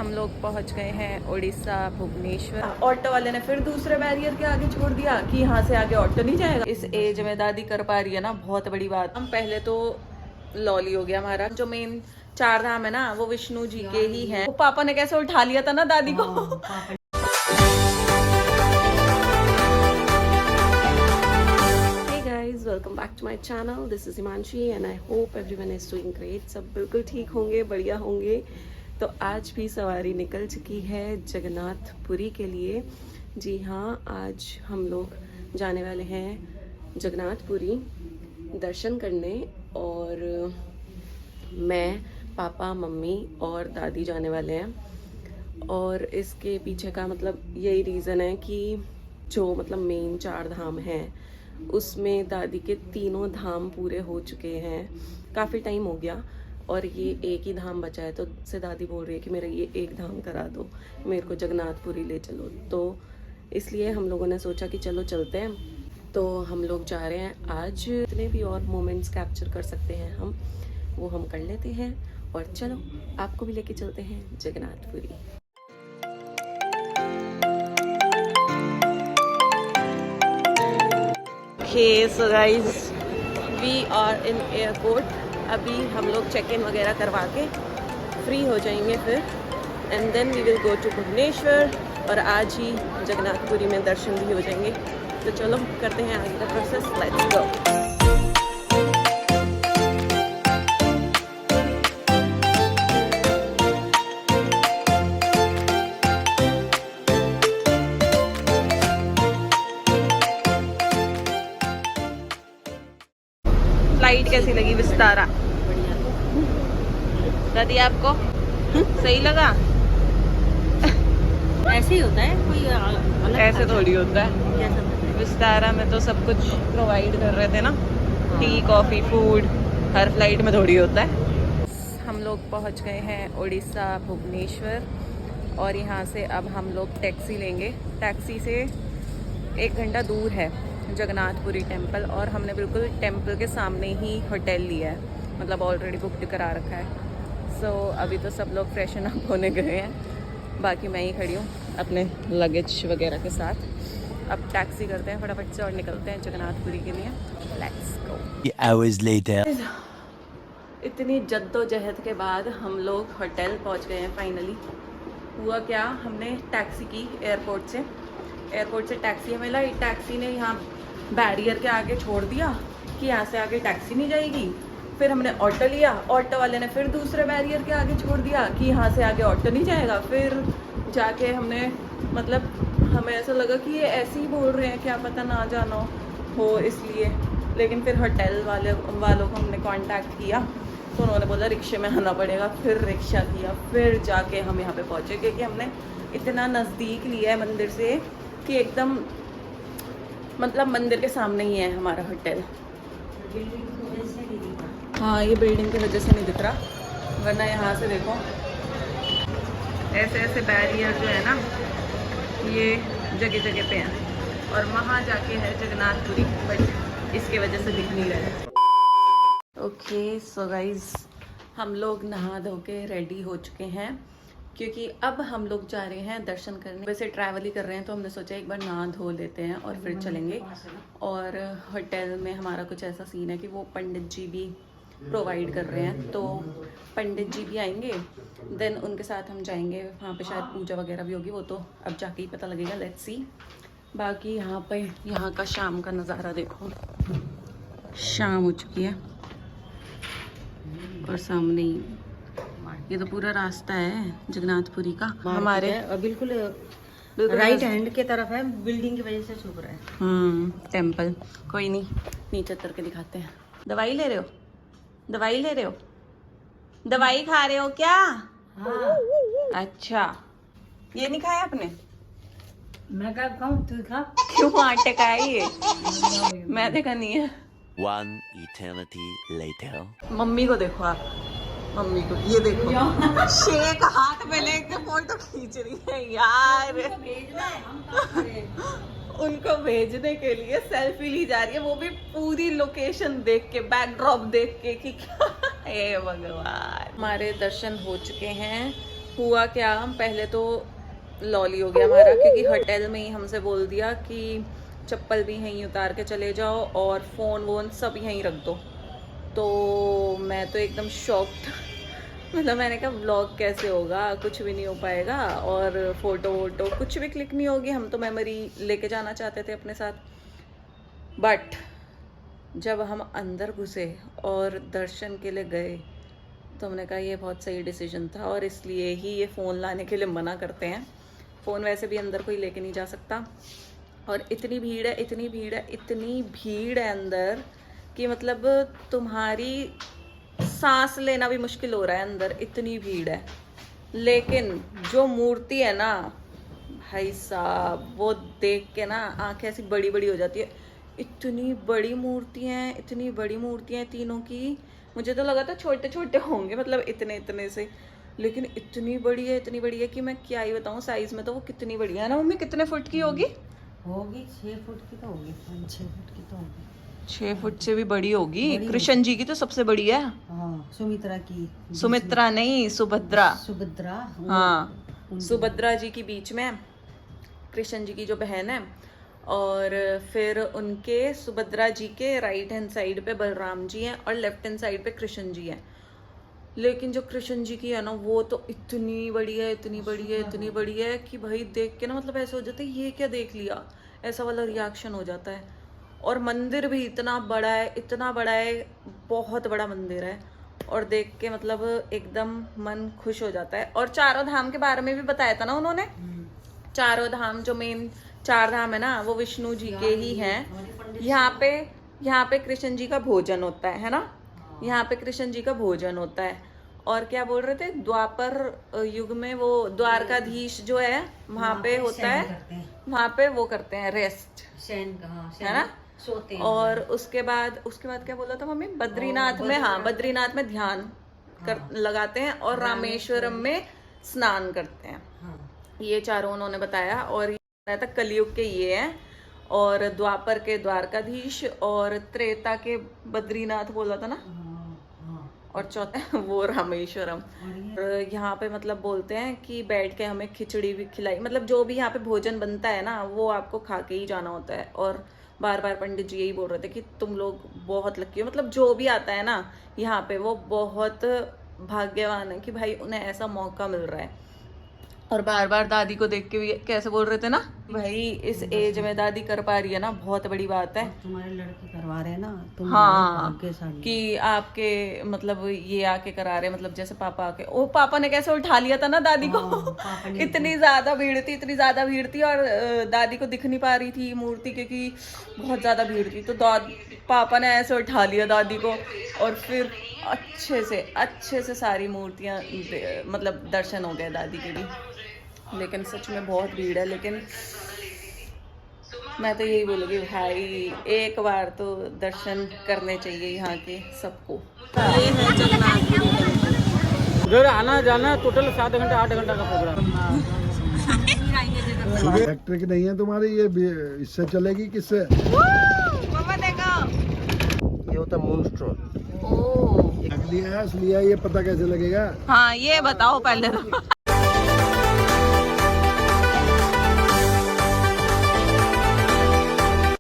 हम लोग पहुंच गए हैं उड़ीसा भुवनेश्वर। ऑटो वाले ने फिर दूसरे बैरियर के आगे छोड़ दिया कि यहाँ से आगे ऑटो नहीं जाएगा। इस एज में दादी कर पा रही है ना, बहुत बड़ी बात। हम पहले तो लॉली हो गया हमारा। जो मेन 4 धाम है ना वो विष्णु जी के ही हैं। पापा ने कैसे उठा लिया था ना दादी को। Welcome back to my channel, this is Himanshi and I hope everyone is doing great. सब बिल्कुल ठीक होंगे, बढ़िया होंगे। तो आज भी सवारी निकल चुकी है जगन्नाथपुरी के लिए। जी हाँ, आज हम लोग जाने वाले हैं जगन्नाथपुरी दर्शन करने। और मैं, पापा, मम्मी और दादी जाने वाले हैं। और इसके पीछे का मतलब यही रीज़न है कि जो मतलब मेन 4 धाम हैं उसमें दादी के तीनों धाम पूरे हो चुके हैं। काफ़ी टाइम हो गया और ये एक ही धाम बचा है। तो से दादी बोल रही है कि मेरा ये एक धाम करा दो, मेरे को जगन्नाथपुरी ले चलो। तो इसलिए हम लोगों ने सोचा कि चलो चलते हैं। तो हम लोग जा रहे हैं आज। जितने भी और मोमेंट्स कैप्चर कर सकते हैं हम, वो हम कर लेते हैं। और चलो आपको भी लेके चलते हैं Jagannathpuri. Okay, so guys, we are in airport. अभी हम लोग चेक इन वगैरह करवा के फ्री हो जाएंगे फिर, and then we will go to Bhubaneswar. और आज ही जगन्नाथपुरी में दर्शन भी हो जाएंगे। तो चलो करते हैं आगे का प्रोसेस, लेट्स गो। फ्लाइट कैसी लगी विस्तारा? दादी आपको सही लगा? ऐसे ही होता है, कोई अलग ऐसे थोड़ी होता है। विस्तारा में तो सब कुछ प्रोवाइड कर रहे थे ना, टी, कॉफी, फूड, हर फ्लाइट में थोड़ी होता है। हम लोग पहुंच गए हैं उड़ीसा भुवनेश्वर और यहाँ से अब हम लोग टैक्सी लेंगे। टैक्सी से 1 घंटा दूर है जगन्नाथपुरी टेम्पल, और हमने बिल्कुल टेम्पल के सामने ही होटल लिया है, मतलब ऑलरेडी बुक करा रखा है। सो अभी तो सब लोग फ्रेशन अप होने गए हैं, बाकी मैं ही खड़ी हूँ अपने लगेज वगैरह के साथ। अब टैक्सी करते हैं फटाफट से और निकलते हैं जगन्नाथपुरी के लिए। Let's go. Hours later. इतनी जद्दोजहद के बाद हम लोग होटल पहुँच गए हैं फाइनली। हुआ क्या, हमने टैक्सी की एयरपोर्ट से टैक्सी मिला। टैक्सी ने यहाँ बैरियर के आगे छोड़ दिया कि यहाँ से आगे टैक्सी नहीं जाएगी। फिर हमने ऑटो लिया, ऑटो वाले ने फिर दूसरे बैरियर के आगे छोड़ दिया कि यहाँ से आगे ऑटो नहीं जाएगा। फिर जाके हमने मतलब हमें ऐसा लगा कि ये ऐसे ही बोल रहे हैं, क्या पता ना जाना हो इसलिए। लेकिन फिर होटल वालों को हमने कांटेक्ट किया तो उन्होंने बोला रिक्शे में आना पड़ेगा। फिर रिक्शा किया, फिर जाके हम यहाँ पे पहुँचे, क्योंकि हमने इतना नज़दीक लिया है मंदिर से कि एकदम मतलब मंदिर के सामने ही है हमारा होटल। हाँ, ये बिल्डिंग की वजह से नहीं दिख रहा, वरना यहाँ से देखो ऐसे ऐसे बैरियर जो है ना ये जगह जगह पे हैं। और वहाँ जाके है जगन्नाथपुरी, बट इसके वजह से दिख नहीं रहा है। ओके, सो गाइज हम लोग नहा धो के रेडी हो चुके हैं, क्योंकि अब हम लोग जा रहे हैं दर्शन करने। वैसे ट्रैवल ही कर रहे हैं तो हमने सोचा एक बार नहा धो लेते हैं और फिर चलेंगे। और होटल में हमारा कुछ ऐसा सीन है कि वो पंडित जी भी प्रोवाइड कर रहे हैं, तो पंडित जी भी आएंगे, देन उनके साथ हम जाएंगे। वहाँ पे शायद पूजा वगैरह भी होगी, वो तो अब जाके ही पता लगेगा, लेट्स सी। बाकी यहाँ का शाम का नज़ारा देखो, शाम हो चुकी है और सामने ही ये तो पूरा रास्ता है जगन्नाथपुरी का हमारे बिल्कुल राइट हैंड के तरफ है, बिल्डिंग की वजह से छुप रहा है। टेम्पल। कोई नहीं, नीचे उतर के दिखाते हैं। दवाई ले रहे हो? दवाई ले रहे हो? दवाई खा रहे हो क्या? हाँ। अच्छा, ये नहीं खाया आपने? मैं क्या खाऊं, तू खा। क्यों, आटे का है ये, मैदे का नहीं है। One eternity later. मम्मी को देखो आप, मम्मी को ये देखो, शेक हाथ में लेके फोटो खींच रही है यार। उनको भेजने के लिए सेल्फी ली जा रही है, वो भी पूरी लोकेशन देख के, बैकड्रॉप देख के कि क्या। हे भगवान। हमारे दर्शन हो चुके हैं हुआ क्या, पहले तो लॉली हो गया हमारा, क्योंकि होटल में ही हमसे बोल दिया कि चप्पल भी यहीं उतार के चले जाओ और फ़ोन वोन सब यहीं रख दो। तो मैं तो एकदम शॉक्ड मतलब मैंने कहा व्लॉग कैसे होगा, कुछ भी नहीं हो पाएगा और फोटो वोटो कुछ भी क्लिक नहीं होगी। हम तो मेमोरी लेके जाना चाहते थे अपने साथ। बट जब हम अंदर घुसे और दर्शन के लिए गए तो हमने कहा ये बहुत सही डिसीजन था, और इसलिए ही ये फ़ोन लाने के लिए मना करते हैं। फ़ोन वैसे भी अंदर कोई लेके नहीं जा सकता, और इतनी भीड़ है, इतनी भीड़ है, इतनी भीड़ है अंदर कि मतलब तुम्हारी सांस लेना भी मुश्किल हो रहा है अंदर, इतनी भीड़ है। लेकिन जो मूर्ति है ना भाई साहब, वो देख के ना आंखें ऐसी बड़ी बड़ी हो जाती है। इतनी बड़ी मूर्तियाँ हैं, इतनी बड़ी मूर्तियाँ हैं तीनों की। मुझे तो लगा था छोटे छोटे होंगे, मतलब इतने इतने से, लेकिन इतनी बड़ी है, इतनी बड़ी है कि मैं क्या ही बताऊँ साइज में। तो वो कितनी बड़ी है ना मम्मी, कितने फुट की होगी? होगी 6 फुट की तो होगी, 5-6 फुट की तो होगी। 6 फुट से भी बड़ी होगी। कृष्ण जी की तो सबसे बड़ी है। हाँ, सुमित्रा की। सुमित्रा नहीं, सुभद्रा। सुभद्रा। हाँ, सुभद्रा जी की बीच में है, कृष्ण जी की जो बहन है, और फिर उनके सुभद्रा जी के राइट हैंड साइड पे बलराम जी हैं और लेफ्ट हैंड साइड पे कृष्ण जी हैं। लेकिन जो कृष्ण जी की है ना वो तो इतनी बड़ी है, इतनी बड़ी है, इतनी बड़ी है कि भाई देख के ना मतलब ऐसा हो जाता है ये क्या देख लिया, ऐसा वाला रिएक्शन हो जाता है। और मंदिर भी इतना बड़ा है, इतना बड़ा है, बहुत बड़ा मंदिर है, और देख के मतलब एकदम मन खुश हो जाता है। और चारों धाम के बारे में भी बताया था ना उन्होंने। चारों धाम जो मेन 4 धाम है ना वो विष्णु जी के ही हैं। यहाँ पे कृष्ण जी का भोजन होता है ना, यहाँ पे कृष्ण जी का भोजन होता है। और क्या बोल रहे थे, द्वापर युग में वो द्वारकाधीश जो है वहाँ पे होता है, वहाँ पे वो करते हैं रेस्ट, है ना, सोते हैं। और उसके बाद क्या बोला था मम्मी, बद्रीनाथ में, हाँ बद्रीनाथ में ध्यान लगाते हैं, और रामेश्वरम में स्नान करते हैं। ये चारों उन्होंने बताया। और ये बताया था कलयुग के ये हैं, और द्वापर के द्वारकाधीश, और त्रेता के बद्रीनाथ बोला था ना, और चौथा वो रामेश्वरम। और यहाँ पे मतलब बोलते हैं कि बैठ के हमें खिचड़ी भी खिलाई, मतलब जो भी यहाँ पे भोजन बनता है ना वो आपको खा के ही जाना होता है। और बार बार पंडित जी यही बोल रहे थे कि तुम लोग बहुत लकी हो, मतलब जो भी आता है ना यहाँ पे वो बहुत भाग्यवान है कि भाई उन्हें ऐसा मौका मिल रहा है। और बार बार दादी को देख के भी कैसे बोल रहे थे ना, भाई इस एज में दादी कर पा रही है ना, बहुत बड़ी बात है। तुम्हारे लड़के करवा रहे हैं ना तुम, हाँ, कि आपके मतलब ये आके करा रहे, मतलब जैसे पापा आके, ओ पापा ने कैसे उठा लिया था ना दादी को। इतनी ज्यादा भीड़ थी, इतनी ज्यादा भीड़ थी, और दादी को दिख नहीं पा रही थी मूर्ति क्योंकि बहुत ज्यादा भीड़ थी। तो पापा ने ऐसे उठा लिया दादी को, और फिर अच्छे से सारी मूर्तियां मतलब दर्शन हो गए दादी के भी। लेकिन सच में बहुत भीड़ है। लेकिन मैं तो यही बोलूँगी भाई एक बार तो दर्शन करने चाहिए यहाँ के सबको। ये है जगन्नाथ। उधर आना जाना टोटल 7 घंटा 8 घंटा का प्रोग्राम। इलेक्ट्रिक नहीं है तुम्हारी, ये इससे चलेगी किससे? पापा देखो, ये होता मूनस्ट्रोल। ओह लिया है, ये पता कैसे लगेगा? हाँ ये बताओ पहले तो।